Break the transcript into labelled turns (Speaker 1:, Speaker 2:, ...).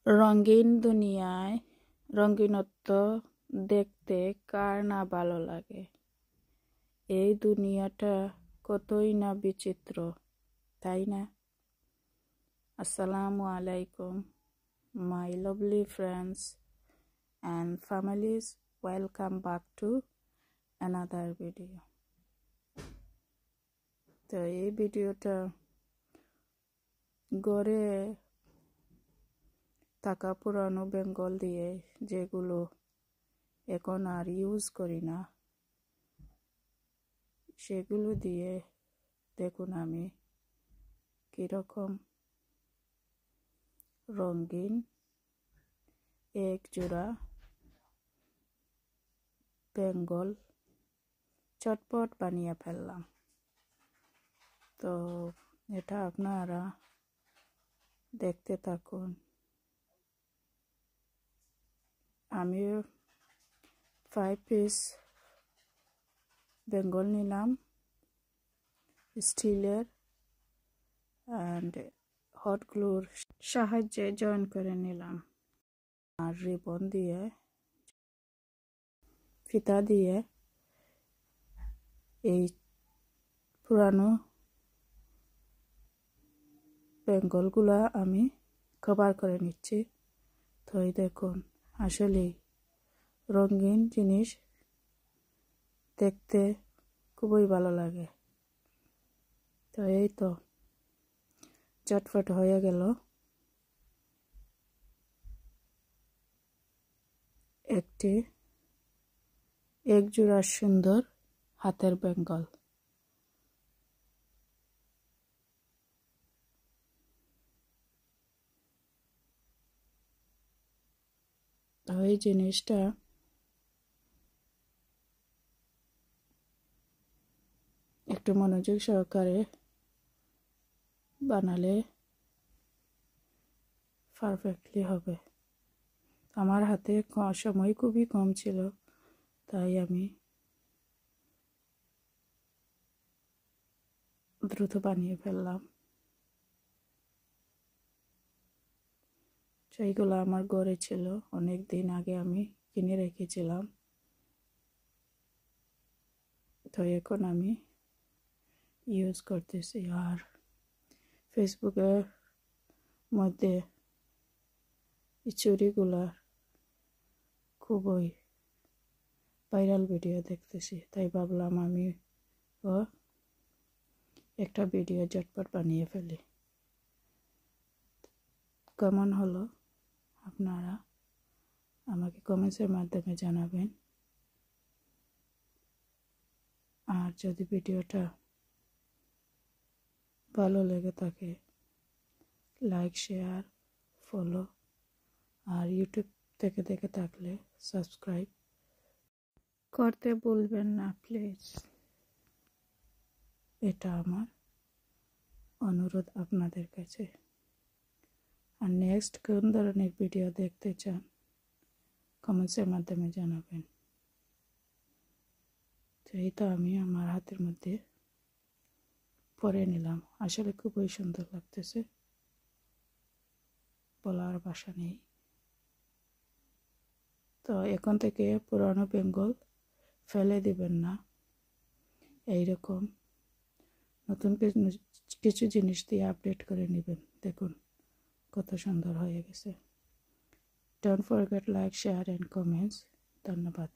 Speaker 1: রঙিন দুনিয়ায় রঙিনত্ব দেখতে কার না ভালো লাগে। এই দুনিয়াটা কতই না বিচিত্র, তাই না? আসসালামু আলাইকুম my lovely friends and families, welcome back to another video. তো এই ভিডিওটা গড়ে থাকা পুরানো বেঙ্গল দিয়ে, যেগুলো এখন আর ইউজ করি না, সেগুলো দিয়ে দেখুন আমি কীরকম রঙিন এক জোড়া বেঙ্গল চটপট বানিয়ে ফেললাম। তো এটা আপনারা দেখতে থাকুন। আমি 5 পিস বেঙ্গল নিলাম, স্টিলের, অ্যান্ড হট গ্লুর সাহায্যে জয়েন করে নিলাম, আর রিবন দিয়ে, ফিতা দিয়ে এই পুরানো বেঙ্গলগুলা আমি কভার করে নিচ্ছি। তো এই দেখুন, আসলেই রঙিন জিনিস দেখতে খুবই ভালো লাগে। তো এই তো চটপট হয়ে গেল একটি এক জোড়া সুন্দর হাতের বেঙ্গল। তো এই জিনিসটা একটু মনোযোগ সহকারে বানালে পারফেক্টলি হবে। আমার হাতে সময় খুবই কম ছিল, তাই আমি দ্রুত বানিয়ে ফেললাম। সেইগুলো আমার ঘরে ছিল, অনেক দিন আগে আমি কিনে রেখেছিলাম। তো এখন আমি ইউজ করতেছি, আর ফেসবুকের মধ্যে এই চুড়িগুলার খুবই ভাইরাল ভিডিও দেখতেছি, তাই ভাবলাম আমি একটা ভিডিও ঝটপট বানিয়ে ফেলি। কেমন হলো আপনারা আমাকে কমেন্টসের মাধ্যমে জানাবেন। আর যদি ভিডিওটা ভালো লেগে থাকে, লাইক, শেয়ার, ফলো, আর ইউটিউব থেকে দেখে থাকলে সাবস্ক্রাইব করতে ভুলবেন না প্লিজ। এটা আমার অনুরোধ আপনাদের কাছে। আর নেক্সট কোন ধরনের ভিডিও দেখতে চান কমেন্টসের মাধ্যমে জানাবেন। তো এই তো আমি আমার হাতের মধ্যে পরে নিলাম, আসলে খুবই সুন্দর লাগতেছে, বলার ভাষা নেই। তো এখন থেকে পুরানো বেঙ্গল ফেলে দিবেন না, এইরকম নতুন কিছু জিনিস দিয়ে আপডেট করে নেবেন। দেখুন কত সুন্দর হয়ে গেছে। Don't forget like, share and comments. ধন্যবাদ।